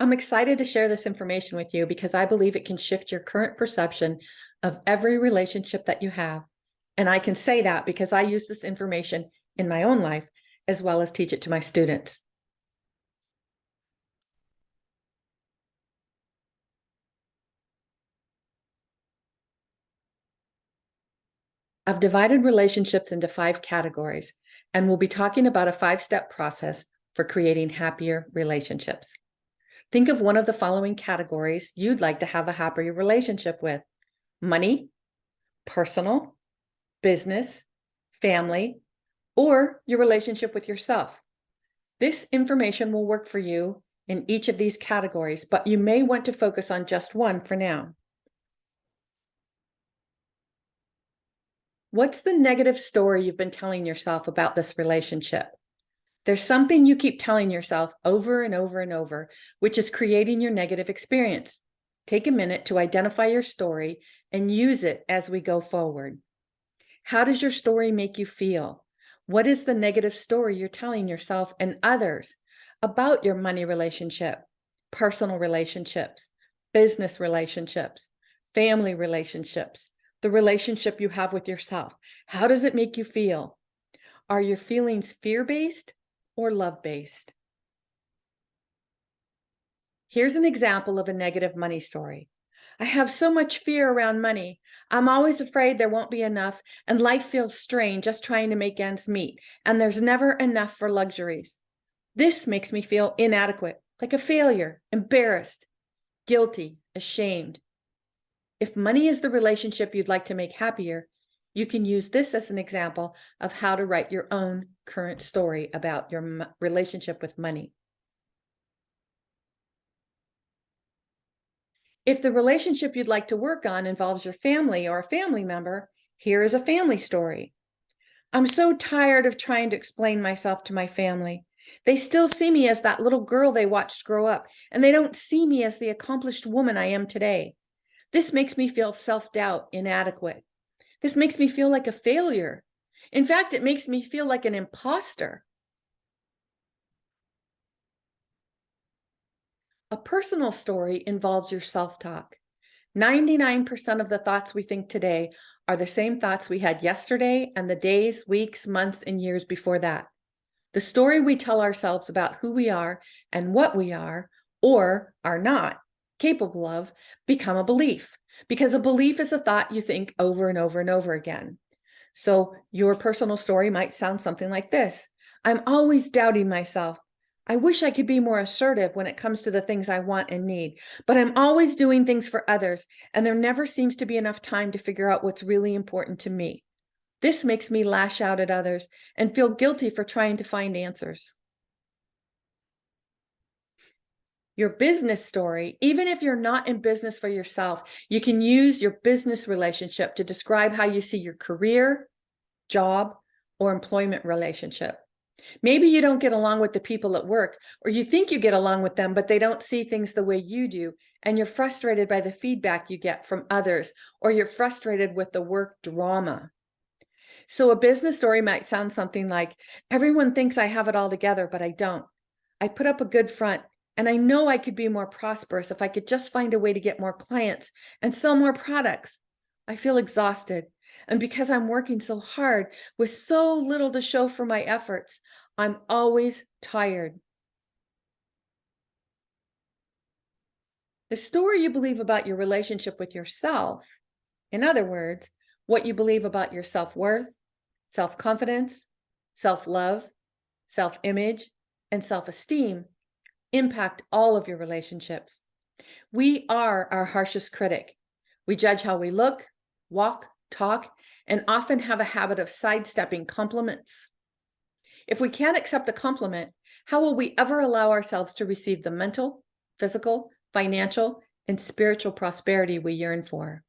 I'm excited to share this information with you because I believe it can shift your current perception of every relationship that you have. And I can say that because I use this information in my own life as well as teach it to my students. I've divided relationships into 5 categories, and we'll be talking about a 5-step process for creating happier relationships. Think of one of the following categories you'd like to have a happier relationship with: money, personal, business, family, or your relationship with yourself. This information will work for you in each of these categories, but you may want to focus on just one for now. What's the negative story you've been telling yourself about this relationship? There's something you keep telling yourself over and over and over, which is creating your negative experience. Take a minute to identify your story and use it as we go forward. How does your story make you feel? What is the negative story you're telling yourself and others about your money relationship, personal relationships, business relationships, family relationships, the relationship you have with yourself? How does it make you feel? Are your feelings fear-based or love-based? Here's an example of a negative money story. I have so much fear around money. I'm always afraid there won't be enough, and life feels strained just trying to make ends meet, and there's never enough for luxuries. This makes me feel inadequate, like a failure, embarrassed, guilty, ashamed. If money is the relationship you'd like to make happier, you can use this as an example of how to write your own current story about your relationship with money. If the relationship you'd like to work on involves your family or a family member, here is a family story. I'm so tired of trying to explain myself to my family. They still see me as that little girl they watched grow up, and they don't see me as the accomplished woman I am today. This makes me feel self-doubt, inadequate. This makes me feel like a failure. In fact, it makes me feel like an imposter. A personal story involves your self-talk. 99% of the thoughts we think today are the same thoughts we had yesterday and the days, weeks, months, and years before that. The story we tell ourselves about who we are and what we are or are not capable of become a belief, because a belief is a thought you think over and over and over again. So your personal story might sound something like this: I'm always doubting myself. I wish I could be more assertive when it comes to the things I want and need, but I'm always doing things for others, and there never seems to be enough time to figure out what's really important to me. This makes me lash out at others and feel guilty for trying to find answers. Your business story, even if you're not in business for yourself, you can use your business relationship to describe how you see your career, job, or employment relationship. Maybe you don't get along with the people at work, or you think you get along with them, but they don't see things the way you do, and you're frustrated by the feedback you get from others, or you're frustrated with the work drama. So a business story might sound something like, everyone thinks I have it all together, but I don't. I put up a good front, and I know I could be more prosperous if I could just find a way to get more clients and sell more products. I feel exhausted, and because I'm working so hard with so little to show for my efforts, I'm always tired. The story you believe about your relationship with yourself, in other words, what you believe about your self-worth, self-confidence, self-love, self-image, and self-esteem, impact all of your relationships. We are our harshest critic. We judge how we look, walk, talk, and often have a habit of sidestepping compliments. If we can't accept a compliment, how will we ever allow ourselves to receive the mental, physical, financial, and spiritual prosperity we yearn for?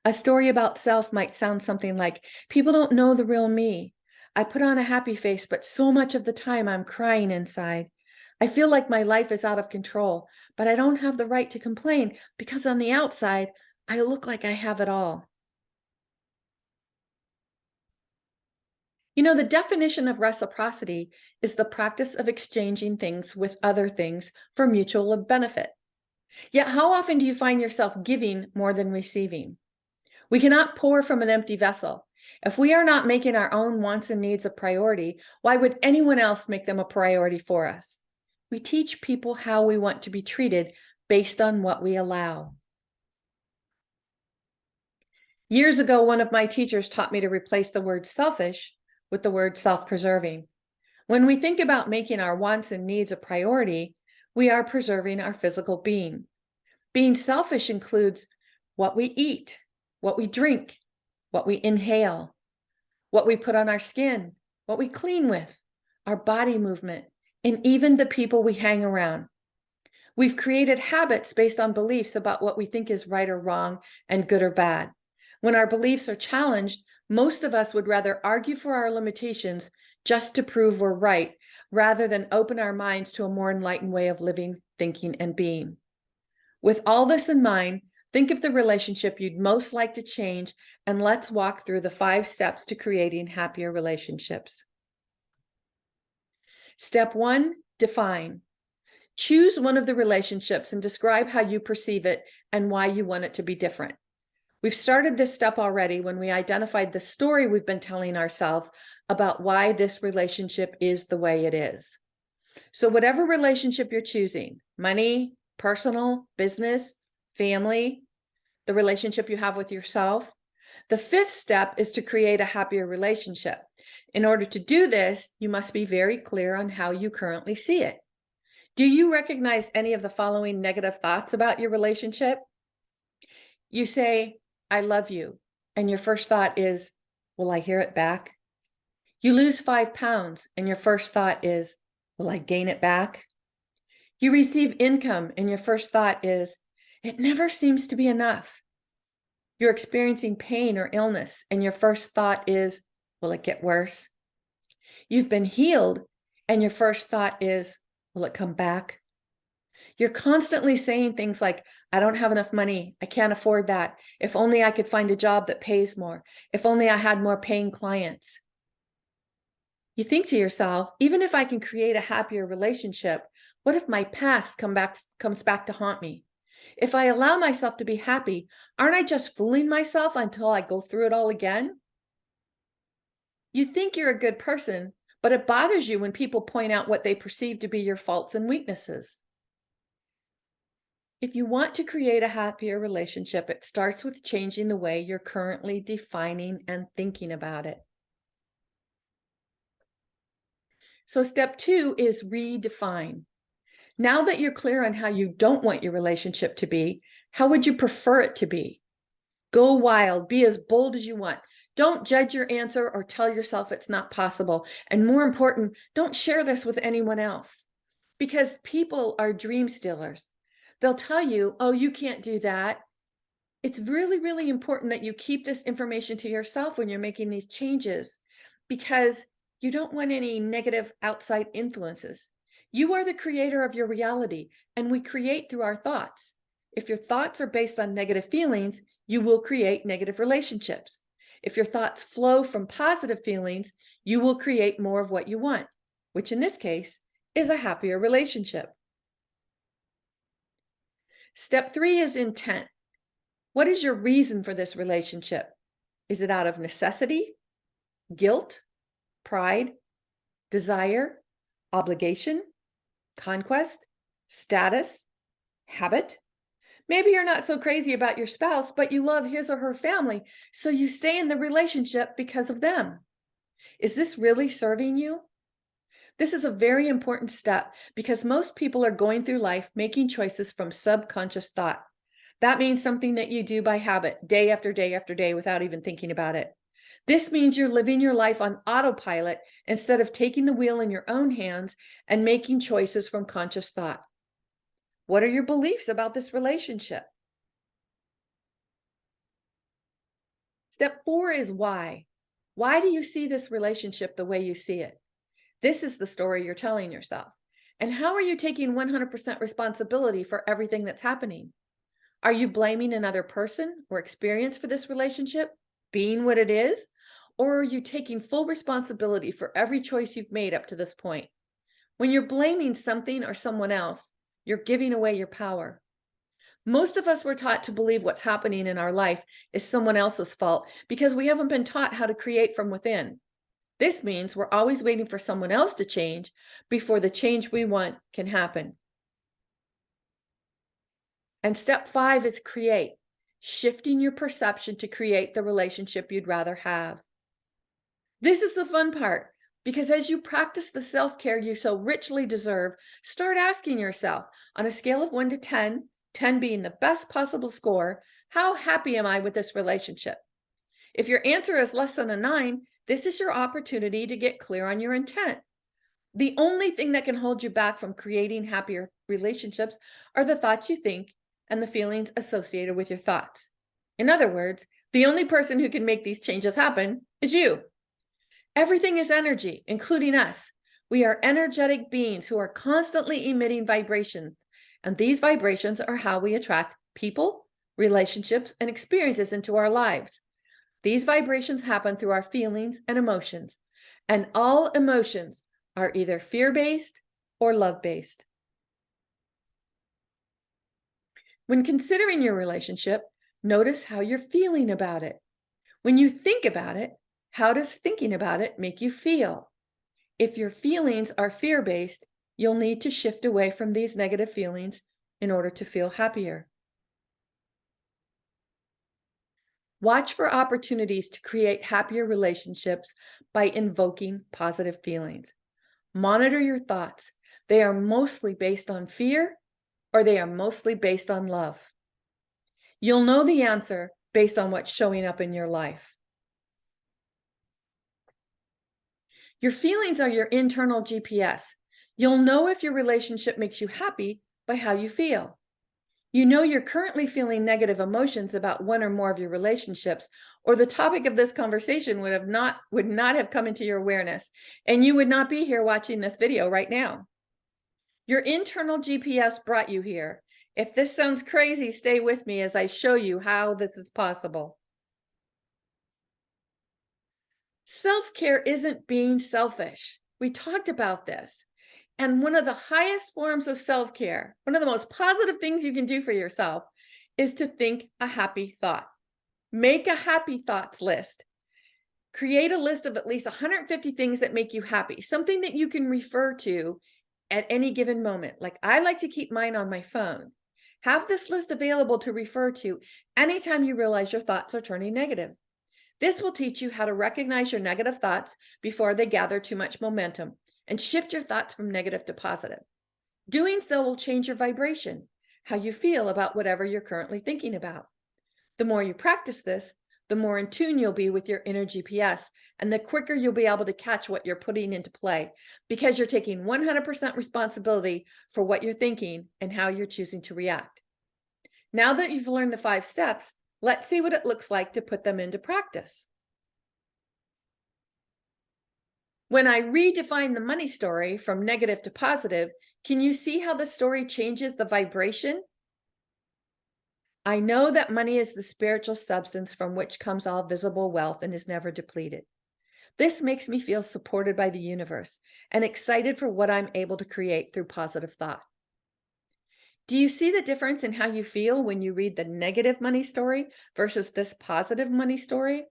A story about self might sound something like, people don't know the real me. I put on a happy face, but so much of the time I'm crying inside. I feel like my life is out of control, but I don't have the right to complain because on the outside, I look like I have it all. You know, the definition of reciprocity is the practice of exchanging things with other things for mutual benefit. Yet, how often do you find yourself giving more than receiving? We cannot pour from an empty vessel. If we are not making our own wants and needs a priority, why would anyone else make them a priority for us? We teach people how we want to be treated based on what we allow. Years ago, one of my teachers taught me to replace the word selfish with the word self-preserving. When we think about making our wants and needs a priority, we are preserving our physical being. Being selfish includes what we eat, what we drink, what we inhale, what we put on our skin, what we clean with, our body movement, and even the people we hang around. We've created habits based on beliefs about what we think is right or wrong and good or bad. When our beliefs are challenged, most of us would rather argue for our limitations just to prove we're right, rather than open our minds to a more enlightened way of living, thinking, and being. With all this in mind, think of the relationship you'd most like to change, and let's walk through the 5 steps to creating happier relationships. Step 1, define. Choose one of the relationships and describe how you perceive it and why you want it to be different. We've started this step already when we identified the story we've been telling ourselves about why this relationship is the way it is. So whatever relationship you're choosing, money, personal, business, family, the relationship you have with yourself, the 5th step is to create a happier relationship. In order to do this, you must be very clear on how you currently see it. Do you recognize any of the following negative thoughts about your relationship? You say, I love you, and your first thought is, will I hear it back? You lose 5 pounds, and your first thought is, will I gain it back? You receive income, and your first thought is, it never seems to be enough. You're experiencing pain or illness, and your first thought is, will it get worse? You've been healed, and your first thought is, will it come back? You're constantly saying things like, I don't have enough money. I can't afford that. If only I could find a job that pays more. If only I had more paying clients. You think to yourself, even if I can create a happier relationship, what if my past comes back to haunt me? If I allow myself to be happy, aren't I just fooling myself until I go through it all again? You think you're a good person, but it bothers you when people point out what they perceive to be your faults and weaknesses. If you want to create a happier relationship, it starts with changing the way you're currently defining and thinking about it. So step 2 is redefine. Now that you're clear on how you don't want your relationship to be, how would you prefer it to be? Go wild, be as bold as you want. Don't judge your answer or tell yourself it's not possible. And more important, don't share this with anyone else, because people are dream stealers. They'll tell you, oh, you can't do that. It's really, really important that you keep this information to yourself when you're making these changes, because you don't want any negative outside influences. You are the creator of your reality, and we create through our thoughts. If your thoughts are based on negative feelings, you will create negative relationships. If your thoughts flow from positive feelings, you will create more of what you want, which in this case is a happier relationship. Step 3 is intent. What is your reason for this relationship? Is it out of necessity, guilt, pride, desire, obligation, conquest, status, habit? Maybe you're not so crazy about your spouse, but you love his or her family, so you stay in the relationship because of them. Is this really serving you? This is a very important step because most people are going through life making choices from subconscious thought. That means something that you do by habit, day after day after day, without even thinking about it. This means you're living your life on autopilot instead of taking the wheel in your own hands and making choices from conscious thought. What are your beliefs about this relationship? Step 4 is why. Why do you see this relationship the way you see it? This is the story you're telling yourself. And how are you taking 100% responsibility for everything that's happening? Are you blaming another person or experience for this relationship being what it is? Or are you taking full responsibility for every choice you've made up to this point? When you're blaming something or someone else, you're giving away your power. Most of us were taught to believe what's happening in our life is someone else's fault because we haven't been taught how to create from within. This means we're always waiting for someone else to change before the change we want can happen. And step 5 is create, shifting your perception to create the relationship you'd rather have. This is the fun part, because as you practice the self-care you so richly deserve, start asking yourself, on a scale of 1 to 10, 10 being the best possible score, how happy am I with this relationship? If your answer is less than a 9, this is your opportunity to get clear on your intent. The only thing that can hold you back from creating happier relationships are the thoughts you think and the feelings associated with your thoughts. In other words, the only person who can make these changes happen is you. Everything is energy, including us. We are energetic beings who are constantly emitting vibrations, and these vibrations are how we attract people, relationships, and experiences into our lives. These vibrations happen through our feelings and emotions, and all emotions are either fear-based or love-based. When considering your relationship, notice how you're feeling about it. When you think about it, how does thinking about it make you feel? If your feelings are fear-based, you'll need to shift away from these negative feelings in order to feel happier. Watch for opportunities to create happier relationships by invoking positive feelings. Monitor your thoughts. They are mostly based on fear, or they are mostly based on love. You'll know the answer based on what's showing up in your life. Your feelings are your internal GPS. You'll know if your relationship makes you happy by how you feel. You know you're currently feeling negative emotions about one or more of your relationships, or the topic of this conversation would not have come into your awareness, and you would not be here watching this video right now. Your internal GPS brought you here. If this sounds crazy, stay with me as I show you how this is possible. Self-care isn't being selfish. We talked about this. And one of the highest forms of self-care, one of the most positive things you can do for yourself, is to think a happy thought. Make a happy thoughts list. Create a list of at least 150 things that make you happy, something that you can refer to at any given moment. Like I like to keep mine on my phone. Have this list available to refer to anytime you realize your thoughts are turning negative. This will teach you how to recognize your negative thoughts before they gather too much momentum and shift your thoughts from negative to positive. Doing so will change your vibration, how you feel about whatever you're currently thinking about. The more you practice this, the more in tune you'll be with your inner GPS, and the quicker you'll be able to catch what you're putting into play, because you're taking 100% responsibility for what you're thinking and how you're choosing to react. Now that you've learned the 5 steps, let's see what it looks like to put them into practice. When I redefine the money story from negative to positive, can you see how the story changes the vibration? I know that money is the spiritual substance from which comes all visible wealth and is never depleted. This makes me feel supported by the universe and excited for what I'm able to create through positive thought. Do you see the difference in how you feel when you read the negative money story versus this positive money story?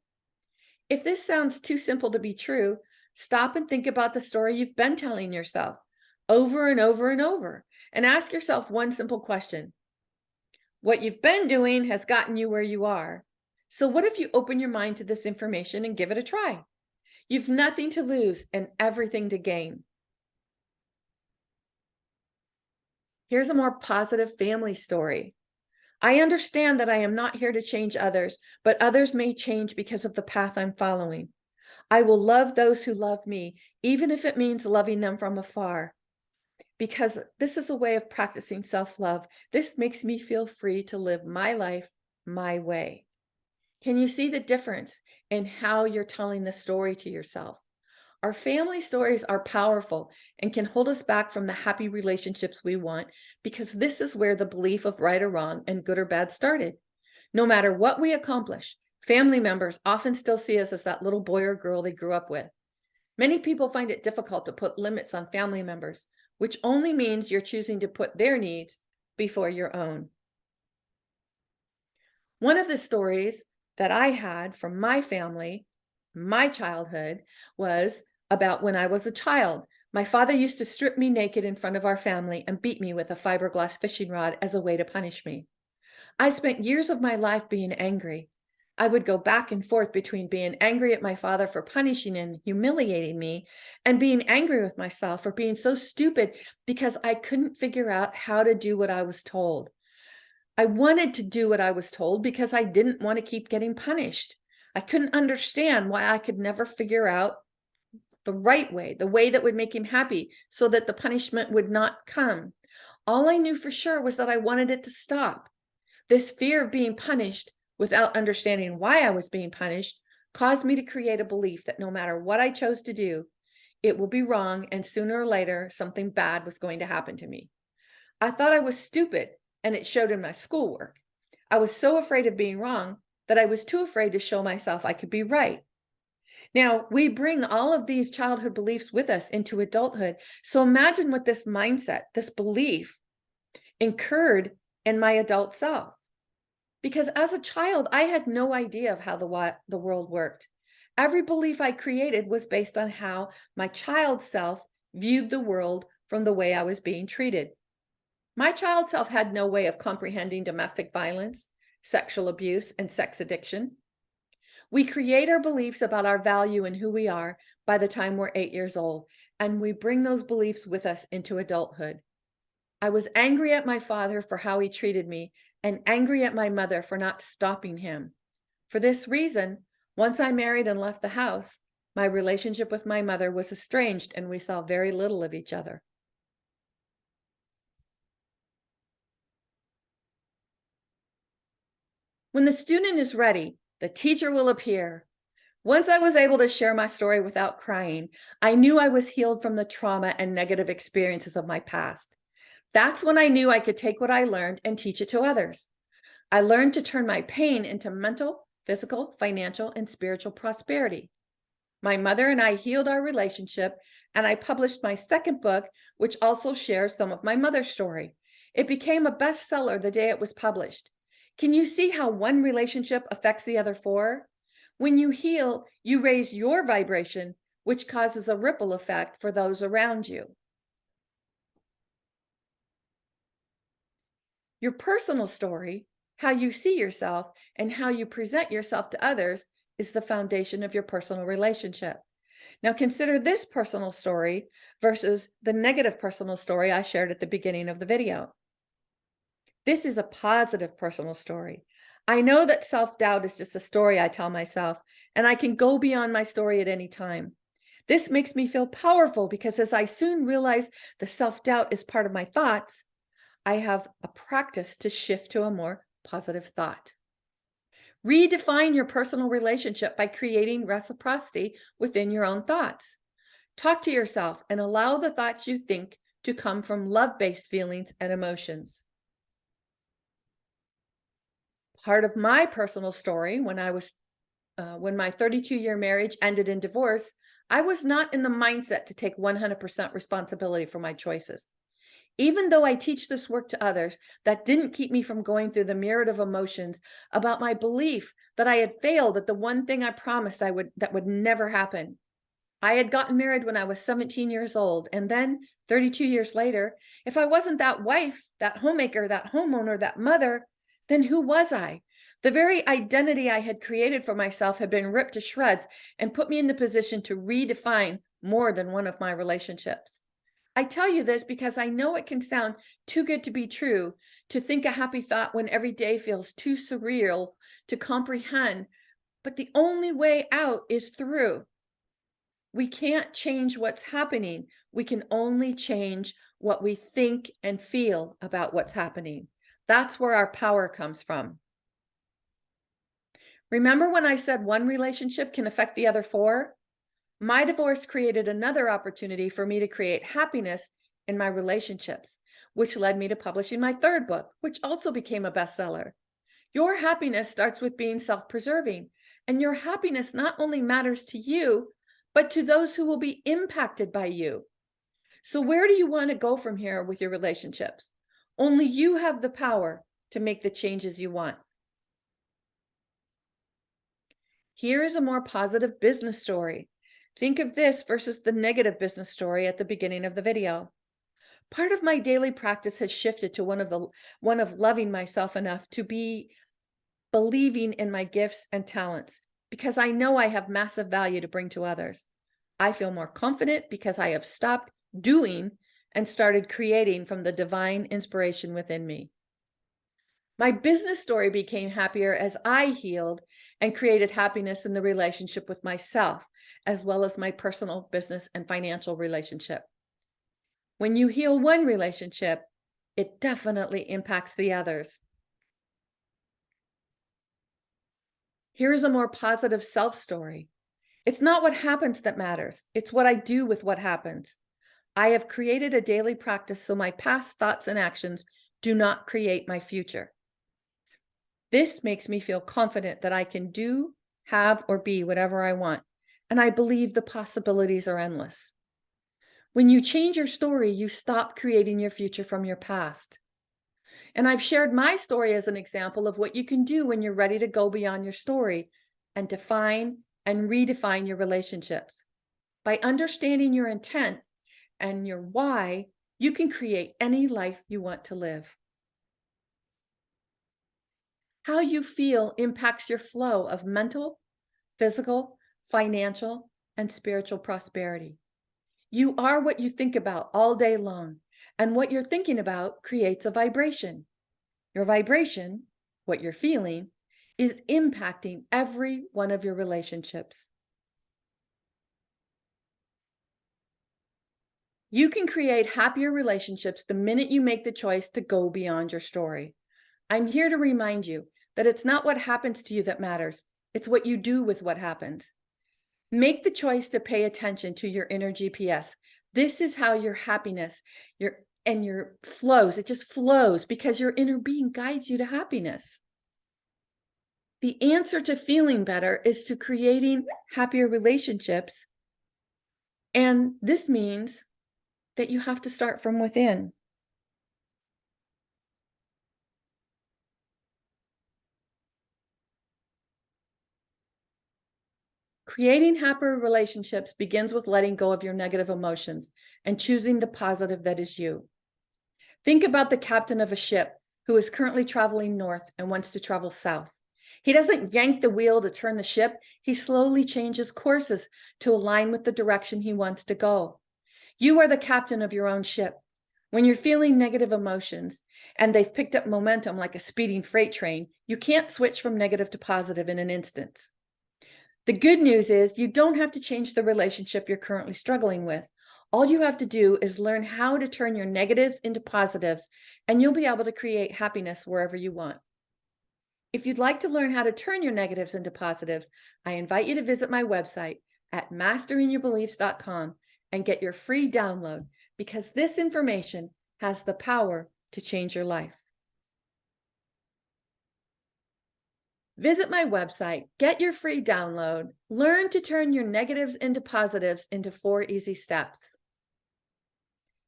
If this sounds too simple to be true, stop and think about the story you've been telling yourself over and over and over, and ask yourself one simple question. What you've been doing has gotten you where you are. So what if you open your mind to this information and give it a try? You've nothing to lose and everything to gain. Here's a more positive family story. I understand that I am not here to change others, but others may change because of the path I'm following. I will love those who love me, even if it means loving them from afar. Because this is a way of practicing self-love. This makes me feel free to live my life my way. Can you see the difference in how you're telling the story to yourself? Our family stories are powerful and can hold us back from the happy relationships we want, because this is where the belief of right or wrong and good or bad started. No matter what we accomplish, Family members often still see us as that little boy or girl they grew up with. Many people find it difficult to put limits on family members, which only means you're choosing to put their needs before your own. One of the stories that I had from my family, my childhood, was about when I was a child. My father used to strip me naked in front of our family and beat me with a fiberglass fishing rod as a way to punish me. I spent years of my life being angry. I would go back and forth between being angry at my father for punishing and humiliating me and being angry with myself for being so stupid because I couldn't figure out how to do what I was told. I wanted to do what I was told because I didn't want to keep getting punished. I couldn't understand why I could never figure out the right way, the way that would make him happy so that the punishment would not come. All I knew for sure was that I wanted it to stop. This fear of being punished without understanding why I was being punished caused me to create a belief that no matter what I chose to do, it will be wrong, and sooner or later, something bad was going to happen to me. I thought I was stupid, and it showed in my schoolwork. I was so afraid of being wrong that I was too afraid to show myself I could be right. Now, we bring all of these childhood beliefs with us into adulthood. So imagine what this mindset, this belief, incurred in my adult self. Because as a child, I had no idea of how the world worked. Every belief I created was based on how my child self viewed the world from the way I was being treated. My child self had no way of comprehending domestic violence, sexual abuse, and sex addiction. We create our beliefs about our value and who we are by the time we're 8 years old, and we bring those beliefs with us into adulthood. I was angry at my father for how he treated me and angry at my mother for not stopping him. For this reason, once I married and left the house, my relationship with my mother was estranged and we saw very little of each other. When the student is ready, the teacher will appear. Once I was able to share my story without crying, I knew I was healed from the trauma and negative experiences of my past. That's when I knew I could take what I learned and teach it to others. I learned to turn my pain into mental, physical, financial, and spiritual prosperity. My mother and I healed our relationship, and I published my second book, which also shares some of my mother's story. It became a bestseller the day it was published. Can you see how one relationship affects the other four? When you heal, you raise your vibration, which causes a ripple effect for those around you. Your personal story, how you see yourself, and how you present yourself to others is the foundation of your personal relationship. Now consider this personal story versus the negative personal story I shared at the beginning of the video. This is a positive personal story. I know that self-doubt is just a story I tell myself, and I can go beyond my story at any time. This makes me feel powerful because as I soon realize the self-doubt is part of my thoughts, I have a practice to shift to a more positive thought. Redefine your personal relationship by creating reciprocity within your own thoughts. Talk to yourself and allow the thoughts you think to come from love-based feelings and emotions. Part of my personal story, when my 32-year marriage ended in divorce, I was not in the mindset to take 100% responsibility for my choices. Even though I teach this work to others, that didn't keep me from going through the myriad of emotions about my belief that I had failed at the one thing I promised that would never happen. I had gotten married when I was 17 years old, and then 32 years later, if I wasn't that wife, that homemaker, that homeowner, that mother, then who was I? The very identity I had created for myself had been ripped to shreds and put me in the position to redefine more than one of my relationships. I tell you this because I know it can sound too good to be true to think a happy thought when every day feels too surreal to comprehend, but the only way out is through. We can't change what's happening. We can only change what we think and feel about what's happening. That's where our power comes from. Remember when I said one relationship can affect the other four? My divorce created another opportunity for me to create happiness in my relationships, which led me to publishing my third book, which also became a bestseller. Your happiness starts with being self-preserving, and your happiness not only matters to you, but to those who will be impacted by you. So where do you want to go from here with your relationships? Only you have the power to make the changes you want. Here is a more positive business story. Think of this versus the negative business story at the beginning of the video. Part of my daily practice has shifted to one of loving myself enough to be believing in my gifts and talents, because I know I have massive value to bring to others. I feel more confident because I have stopped doing and started creating from the divine inspiration within me. My business story became happier as I healed and created happiness in the relationship with myself, as well as my personal, business, and financial relationship. When you heal one relationship, it definitely impacts the others. Here is a more positive self story. It's not what happens that matters. It's what I do with what happens. I have created a daily practice so my past thoughts and actions do not create my future. This makes me feel confident that I can do, have, or be whatever I want, and I believe the possibilities are endless. When you change your story, you stop creating your future from your past. And I've shared my story as an example of what you can do when you're ready to go beyond your story and define and redefine your relationships. By understanding your intent and your why, you can create any life you want to live. How you feel impacts your flow of mental, physical, financial, and spiritual prosperity. You are what you think about all day long, and what you're thinking about creates a vibration. Your vibration, what you're feeling, is impacting every one of your relationships. You can create happier relationships the minute you make the choice to go beyond your story. I'm here to remind you that it's not what happens to you that matters. It's what you do with what happens. Make the choice to pay attention to your inner GPS. This is how your happiness, your flows. It just flows because your inner being guides you to happiness. The answer to feeling better is to creating happier relationships. And this means that you have to start from within. Creating happier relationships begins with letting go of your negative emotions and choosing the positive that is you. Think about the captain of a ship who is currently traveling north and wants to travel south. He doesn't yank the wheel to turn the ship. He slowly changes courses to align with the direction he wants to go. You are the captain of your own ship. When you're feeling negative emotions and they've picked up momentum like a speeding freight train, you can't switch from negative to positive in an instant. The good news is you don't have to change the relationship you're currently struggling with. All you have to do is learn how to turn your negatives into positives, and you'll be able to create happiness wherever you want. If you'd like to learn how to turn your negatives into positives, I invite you to visit my website at masteringyourbeliefs.com and get your free download, because this information has the power to change your life. Visit my website, get your free download, learn to turn your negatives into positives into 4 easy steps.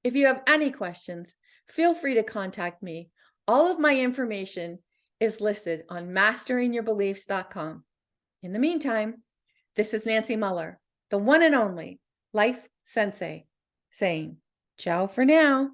If you have any questions, feel free to contact me. All of my information is listed on masteringyourbeliefs.com. In the meantime, this is Nancy Muller, the one and only Life Sensei, saying ciao for now.